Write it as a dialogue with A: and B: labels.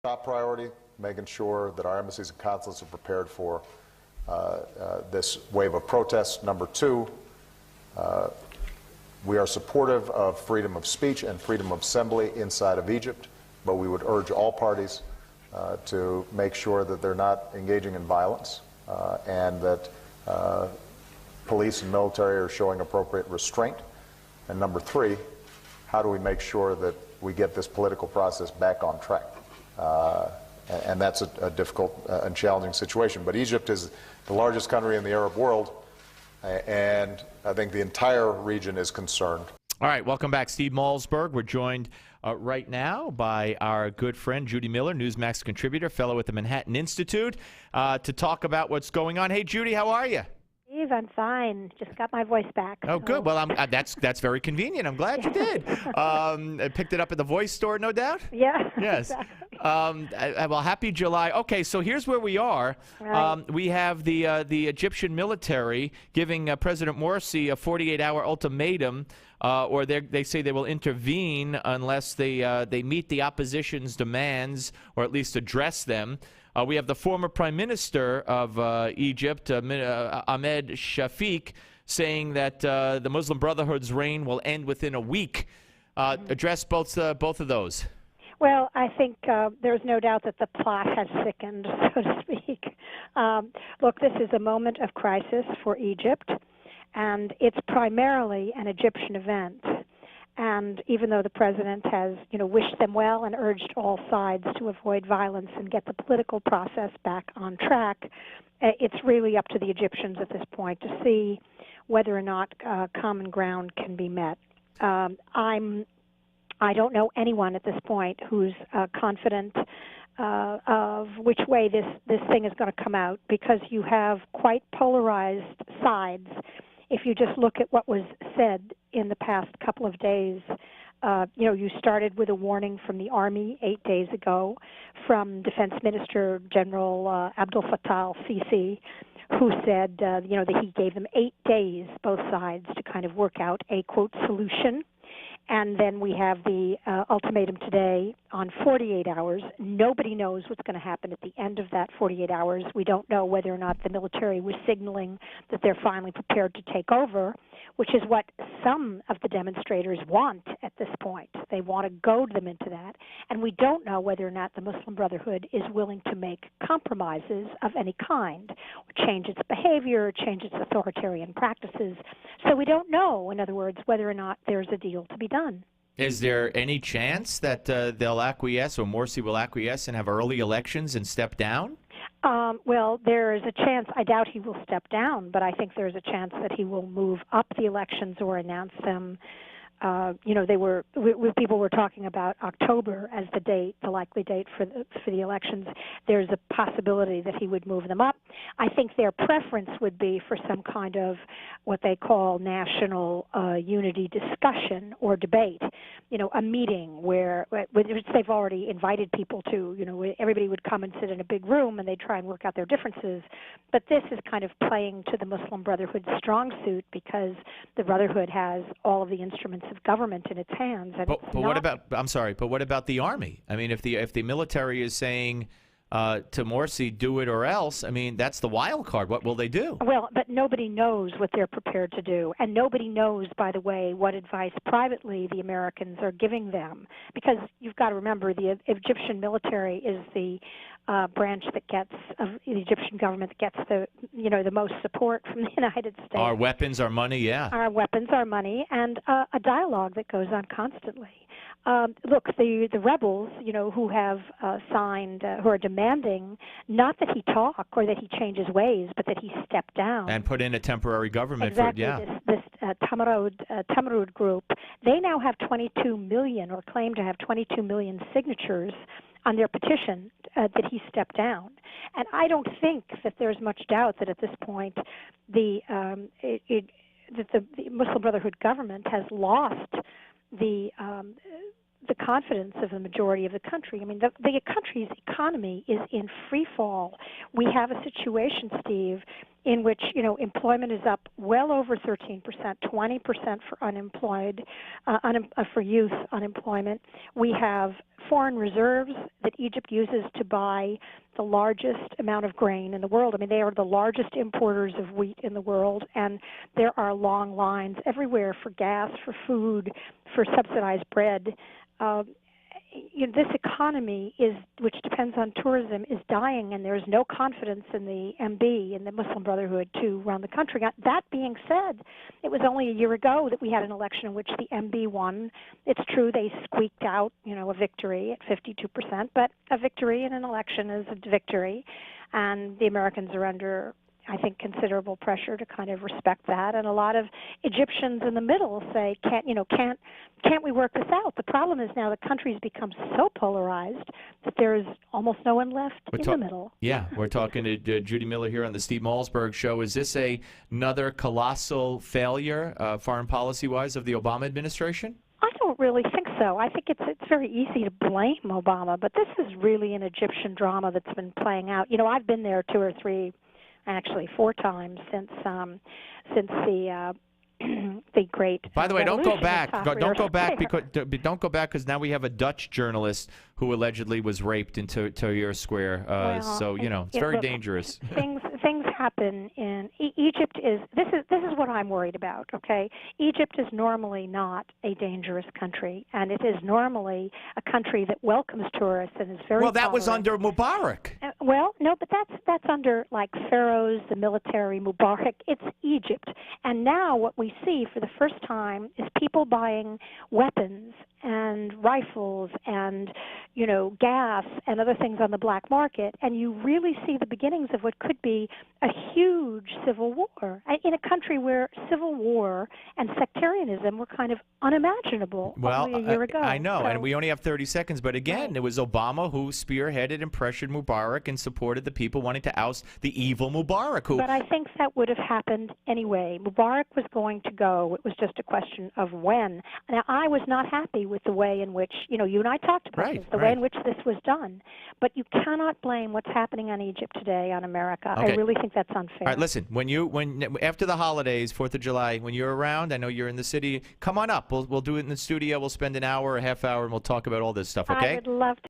A: Top priority, making sure that our embassies and consulates are prepared for this wave of protests. Number two, we are supportive of freedom of speech and freedom of assembly inside of Egypt, but we would urge all parties to make sure that they're not engaging in violence and that police and military are showing appropriate restraint. And number three, how do we make sure that we get this political process back on track? And that's a difficult and challenging situation. But Egypt is the largest country in the Arab world, and I think the entire region is concerned.
B: All right, welcome back, Steve Malzberg. We're joined right now by our good friend Judy Miller, Newsmax Contributor, Fellow at the Manhattan Institute, to talk about what's going on. Hey, Judy, how are you?
C: Steve, I'm fine. Just got my voice back.
B: Oh, good. Well, that's very convenient. I'm glad you did. Picked it up at the Voice store, no doubt?
C: Yeah.
B: Yes.
C: Exactly.
B: Well, happy July. Okay, so here's where we are.
C: Right.
B: We have the Egyptian military giving President Morsi a 48-hour ultimatum, or they say they will intervene unless they meet the opposition's demands or at least address them. We have the former Prime Minister of Egypt, Ahmed Shafiq, saying that the Muslim Brotherhood's reign will end within a week. Address both of those.
C: Well, I think there's no doubt that the plot has thickened, so to speak. Look, this is a moment of crisis for Egypt, and it's primarily an Egyptian event. And even though the president has, wished them well and urged all sides to avoid violence and get the political process back on track, it's really up to the Egyptians at this point to see whether or not common ground can be met. I don't know anyone at this point who's confident of which way this thing is going to come out, because you have quite polarized sides. If you just look at what was said in the past couple of days, you started with a warning from the Army 8 days ago, from Defense Minister General Abdel Fattah al-Sisi, who said, that he gave them 8 days, both sides, to kind of work out a, quote, solution. And then we have the ultimatum today on 48 hours. Nobody knows what's going to happen at the end of that 48 hours. We don't know whether or not the military was signaling that they're finally prepared to take over, which is what some of the demonstrators want at this point. They want to goad them into that. And we don't know whether or not the Muslim Brotherhood is willing to make compromises of any kind, or change its behavior, or change its authoritarian practices. So we don't know, in other words, whether or not there's a deal to be done.
B: Is there any chance that they'll acquiesce, or Morsi will acquiesce and have early elections and step down?
C: Well, there is a chance. I doubt he will step down, but I think there's a chance that he will move up the elections or announce them. People were talking about October as the date, the likely date for the elections. There's a possibility that he would move them up. I think their preference would be for some kind of what they call national unity discussion or debate. A meeting which they've already invited people to. Everybody would come and sit in a big room and they'd try and work out their differences. But this is kind of playing to the Muslim Brotherhood's strong suit, because the Brotherhood has all of the instruments of government in its hands. And
B: but what about? I'm sorry, but what about the army? I mean, if the military is saying to Morsi, do it or else, I mean, that's the wild card. What will they do? Well,
C: but nobody knows what they're prepared to do, and nobody knows, by the way, what advice privately the Americans are giving them, because you've got to remember the Egyptian military is the branch that gets of the Egyptian government that gets the most support from the United States.
B: Our weapons, our money, yeah.
C: Our weapons, our money, and a dialogue that goes on constantly. Look, the rebels, who have signed, who are demanding not that he talk or that he change his ways, but that he step down
B: and put in a temporary government.
C: Exactly.
B: This
C: Tamarud group, they now have 22 million, or claim to have 22 million signatures on their petition that he step down. And I don't think that there's much doubt that at this point the Muslim Brotherhood government has lost the confidence of the majority of the country. I mean, the country's economy is in free fall. We have a situation, Steve, in which, you know, employment is up well over 13%, 20% for unemployed, for youth unemployment. We have foreign reserves that Egypt uses to buy the largest amount of grain in the world. I mean, they are the largest importers of wheat in the world, and there are long lines everywhere for gas, for food, for subsidized bread. You know, this economy which depends on tourism, is dying, and there's no confidence in the MB, in the Muslim Brotherhood, to run the country. That being said, it was only a year ago that we had an election in which the MB won. It's true they squeaked out, you know, a victory at 52%, but a victory in an election is a victory, and the Americans are under, I think, considerable pressure to kind of respect that. And a lot of Egyptians in the middle say, can't we work this out? The problem is now the country's become so polarized that there's almost no one left in the middle.
B: Yeah, we're talking to Judy Miller here on the Steve Malzberg Show. Is this another colossal failure, foreign policy-wise, of the Obama administration?
C: I don't really think so. I think it's very easy to blame Obama, but this is really an Egyptian drama that's been playing out. You know, I've been there 2 or 3, actually 4 times since the the great.
B: By the way, don't go back. Don't go back because now we have a Dutch journalist who allegedly was raped in Tahrir Square. So you know, it's very dangerous.
C: Things happen in Egypt. This is what I'm worried about. Okay, Egypt is normally not a dangerous country, and it is normally a country that welcomes tourists and is very.
B: Well, that
C: tolerant.
B: was under Mubarak.
C: Well, no, but that's under like pharaohs, the military, Mubarak. It's Egypt, and now what we see for the first time is people buying weapons and rifles and, you know, gas and other things on the black market, and you really see the beginnings of what could be a huge civil war in a country where civil war and sectarianism were kind of unimaginable only a year ago.
B: I know,
C: so,
B: and we only have 30 seconds, but again, it was Obama who spearheaded and pressured Mubarak and supported the people wanting to oust the evil Mubarak.
C: But I think that would have happened anyway. Mubarak was going to go. It was just a question of when. Now, I was not happy with the way in which, you know, you and I talked about this, the way in which this was done. But you cannot blame what's happening on Egypt today on America.
B: Okay.
C: I really think that's unfair.
B: All right, listen, when after the holidays, 4th of July, when you're around, I know you're in the city, come on up. We'll do it in the studio. We'll spend an hour, a half hour, and we'll talk about all this stuff, okay?
C: I would love to.